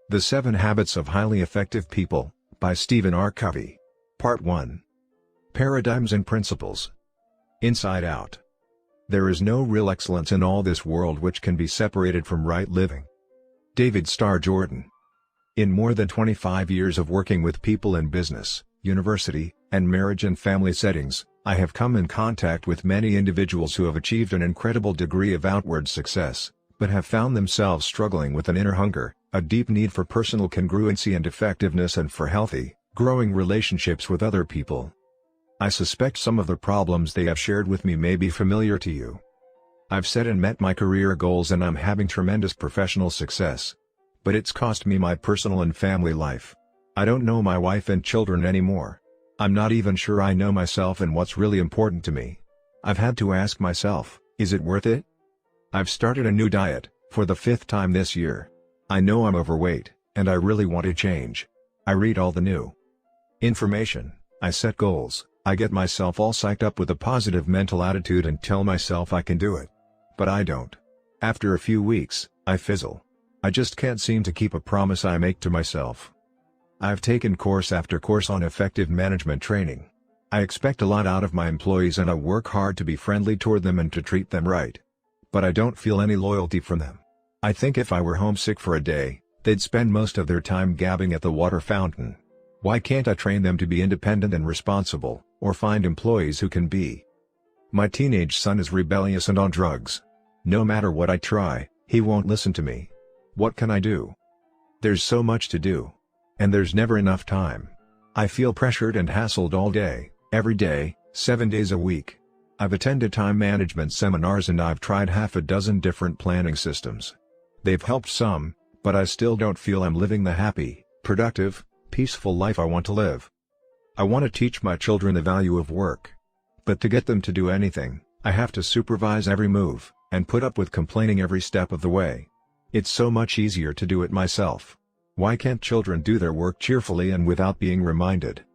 The 7 Habits of Highly Effective People, by Stephen R. Covey. Part 1. Paradigms and Principles. Inside Out. There is no real excellence in all this world which can be separated from right living. David Starr Jordan. In more than 25 years of working with people in business, university, and marriage and family settings, I have come in contact with many individuals who have achieved an incredible degree of outward success, but have found themselves struggling with an inner hunger, a deep need for personal congruency and effectiveness and for healthy, growing relationships with other people. I suspect some of the problems they have shared with me may be familiar to you. I've set and met my career goals and I'm having tremendous professional success. But it's cost me my personal and family life. I don't know my wife and children anymore. I'm not even sure I know myself and what's really important to me. I've had to ask myself, is it worth it? I've started a new diet, for the 5th time this year. I know I'm overweight, and I really want to change. I read all the new information, I set goals, I get myself all psyched up with a positive mental attitude and tell myself I can do it. But I don't. After a few weeks, I fizzle. I just can't seem to keep a promise I make to myself. I've taken course after course on effective management training. I expect a lot out of my employees and I work hard to be friendly toward them and to treat them right. But I don't feel any loyalty from them. I think if I were homesick for a day, they'd spend most of their time gabbing at the water fountain. Why can't I train them to be independent and responsible, or find employees who can be? My teenage son is rebellious and on drugs. No matter what I try, he won't listen to me. What can I do? There's so much to do. And there's never enough time. I feel pressured and hassled all day, every day, 7 days a week. I've attended time management seminars and I've tried half a dozen different planning systems. They've helped some, but I still don't feel I'm living the happy, productive, peaceful life I want to live. I want to teach my children the value of work. But to get them to do anything, I have to supervise every move, and put up with complaining every step of the way. It's so much easier to do it myself. Why can't children do their work cheerfully and without being reminded?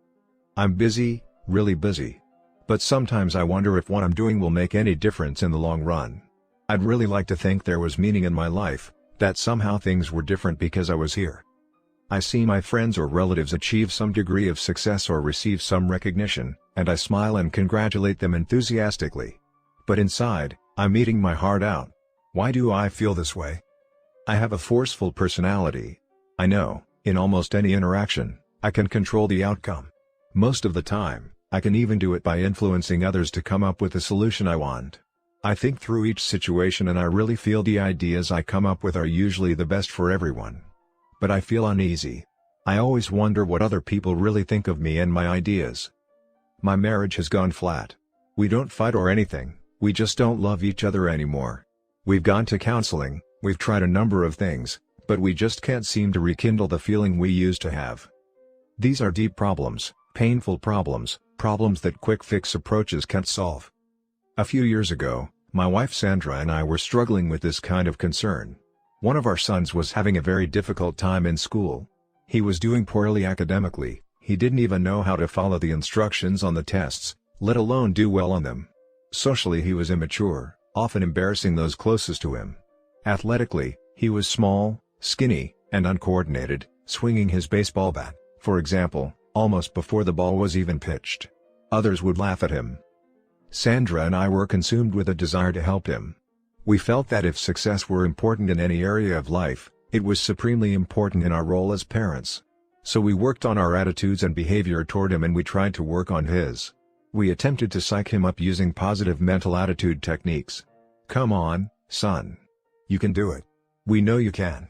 I'm busy, really busy. But sometimes I wonder if what I'm doing will make any difference in the long run. I'd really like to think there was meaning in my life, that somehow things were different because I was here. I see my friends or relatives achieve some degree of success or receive some recognition, and I smile and congratulate them enthusiastically. But inside, I'm eating my heart out. Why do I feel this way? I have a forceful personality. I know, in almost any interaction, I can control the outcome. Most of the time, I can even do it by influencing others to come up with the solution I want. I think through each situation and I really feel the ideas I come up with are usually the best for everyone. But I feel uneasy. I always wonder what other people really think of me and my ideas. My marriage has gone flat. We don't fight or anything, we just don't love each other anymore. We've gone to counseling, we've tried a number of things, but we just can't seem to rekindle the feeling we used to have. These are deep problems, painful problems, problems that quick fix approaches can't solve. A few years ago, my wife Sandra and I were struggling with this kind of concern. One of our sons was having a very difficult time in school. He was doing poorly academically, he didn't even know how to follow the instructions on the tests, let alone do well on them. Socially he was immature, often embarrassing those closest to him. Athletically, he was small, skinny, and uncoordinated, swinging his baseball bat, for example, almost before the ball was even pitched. Others would laugh at him. Sandra and I were consumed with a desire to help him. We felt that if success were important in any area of life, it was supremely important in our role as parents. So we worked on our attitudes and behavior toward him and we tried to work on his. We attempted to psych him up using positive mental attitude techniques. Come on, son. You can do it. We know you can.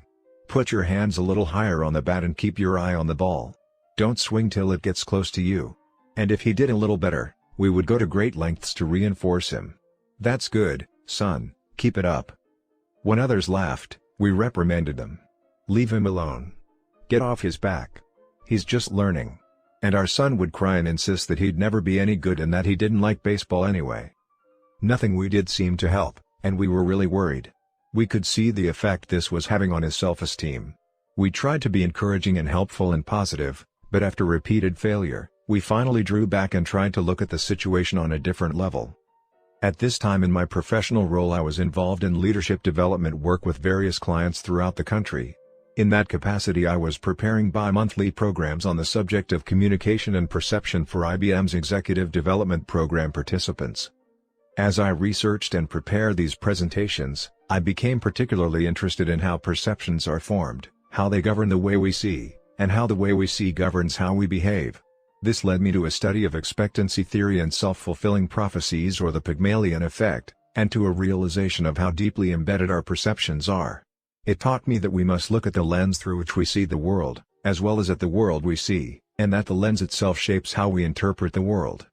Put your hands a little higher on the bat and keep your eye on the ball. Don't swing till it gets close to you. And if he did a little better, we would go to great lengths to reinforce him. That's good, son, keep it up. When others laughed, we reprimanded them. Leave him alone. Get off his back. He's just learning. And our son would cry and insist that he'd never be any good and that he didn't like baseball anyway. Nothing we did seemed to help, and we were really worried. We could see the effect this was having on his self-esteem. We tried to be encouraging and helpful and positive, but after repeated failure, we finally drew back and tried to look at the situation on a different level. At this time in my professional role I was involved in leadership development work with various clients throughout the country. In that capacity I was preparing bi-monthly programs on the subject of communication and perception for IBM's Executive Development Program participants. As I researched and prepared these presentations, I became particularly interested in how perceptions are formed, how they govern the way we see, and how the way we see governs how we behave. This led me to a study of expectancy theory and self-fulfilling prophecies, or the Pygmalion effect, and to a realization of how deeply embedded our perceptions are. It taught me that we must look at the lens through which we see the world, as well as at the world we see, and that the lens itself shapes how we interpret the world.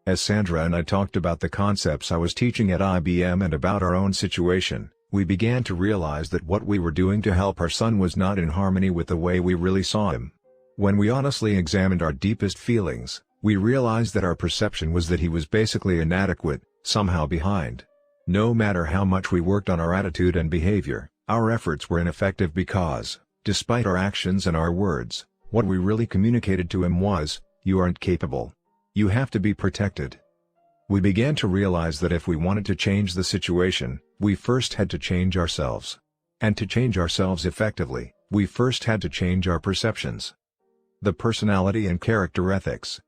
As Sandra and I talked about the concepts I was teaching at IBM and about our own situation, we began to realize that what we were doing to help our son was not in harmony with the way we really saw him. When we honestly examined our deepest feelings, we realized that our perception was that he was basically inadequate, somehow behind. No matter how much we worked on our attitude and behavior, our efforts were ineffective because, despite our actions and our words, what we really communicated to him was, "You aren't capable. You have to be protected." We began to realize that if we wanted to change the situation, we first had to change ourselves. And to change ourselves effectively, we first had to change our perceptions. The personality and character ethics.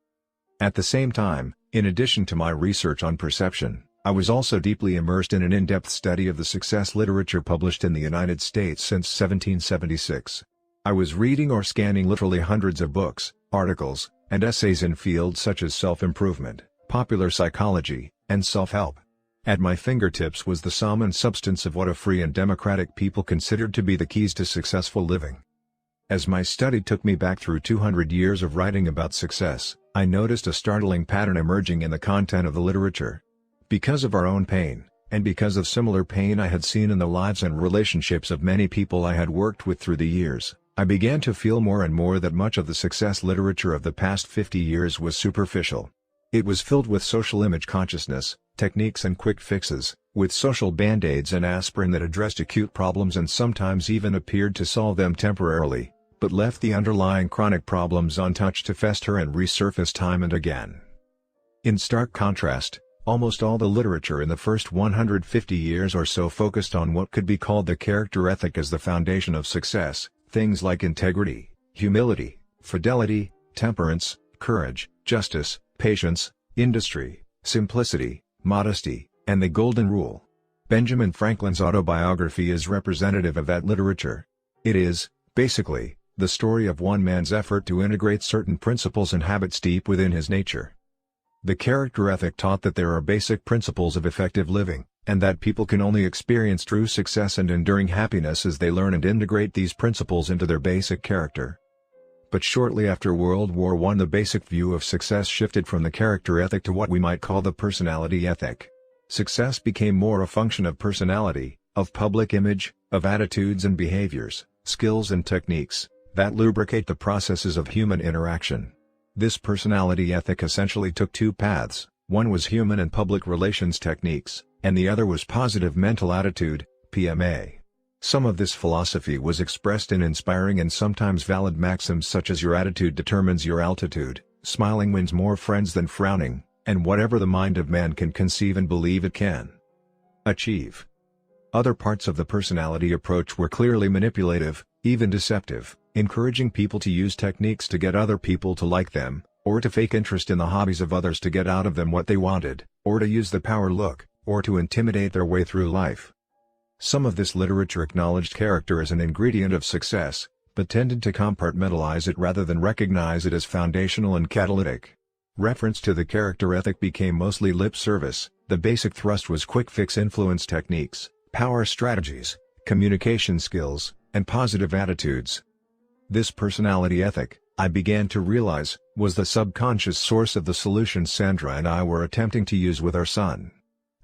At the same time, in addition to my research on perception, I was also deeply immersed in an in-depth study of the success literature published in the United States since 1776. I was reading or scanning literally hundreds of books, articles, and essays in fields such as self-improvement, popular psychology, and self-help. At my fingertips was the sum and substance of what a free and democratic people considered to be the keys to successful living. As my study took me back through 200 years of writing about success, I noticed a startling pattern emerging in the content of the literature. Because of our own pain, and because of similar pain I had seen in the lives and relationships of many people I had worked with through the years, I began to feel more and more that much of the success literature of the past 50 years was superficial. It was filled with social image consciousness, techniques and quick fixes, with social band-aids and aspirin that addressed acute problems and sometimes even appeared to solve them temporarily, but left the underlying chronic problems untouched to fester and resurface time and again. In stark contrast, almost all the literature in the first 150 years or so focused on what could be called the character ethic as the foundation of success, things like integrity, humility, fidelity, temperance, courage, justice, patience, industry, simplicity, modesty, and the Golden Rule. Benjamin Franklin's autobiography is representative of that literature. It is, basically, the story of one man's effort to integrate certain principles and habits deep within his nature. The character ethic taught that there are basic principles of effective living, and that people can only experience true success and enduring happiness as they learn and integrate these principles into their basic character. But shortly after World War I, the basic view of success shifted from the character ethic to what we might call the personality ethic. Success became more a function of personality, of public image, of attitudes and behaviors, skills and techniques, that lubricate the processes of human interaction. This personality ethic essentially took two paths: one was human and public relations techniques, and the other was positive mental attitude, PMA. Some of this philosophy was expressed in inspiring and sometimes valid maxims such as "your attitude determines your altitude," "smiling wins more friends than frowning," and "whatever the mind of man can conceive and believe it can achieve." Other parts of the personality approach were clearly manipulative, even deceptive, encouraging people to use techniques to get other people to like them, or to fake interest in the hobbies of others to get out of them what they wanted, or to use the power look, or to intimidate their way through life. Some of this literature acknowledged character as an ingredient of success, but tended to compartmentalize it rather than recognize it as foundational and catalytic. Reference to the character ethic became mostly lip service. The basic thrust was quick fix influence techniques, power strategies, communication skills, and positive attitudes. This personality ethic, I began to realize, was the subconscious source of the solutions Sandra and I were attempting to use with our son.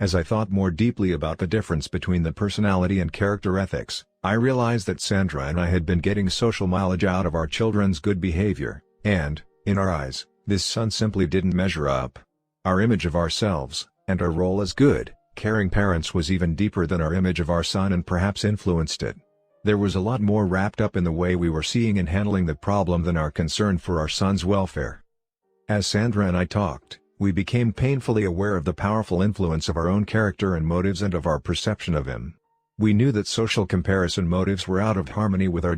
As I thought more deeply about the difference between the personality and character ethics, I realized that Sandra and I had been getting social mileage out of our children's good behavior, and, in our eyes, this son simply didn't measure up. Our image of ourselves, and our role as good, caring parents was even deeper than our image of our son and perhaps influenced it. There was a lot more wrapped up in the way we were seeing and handling the problem than our concern for our son's welfare. As Sandra and I talked, we became painfully aware of the powerful influence of our own character and motives and of our perception of him. We knew that social comparison motives were out of harmony with our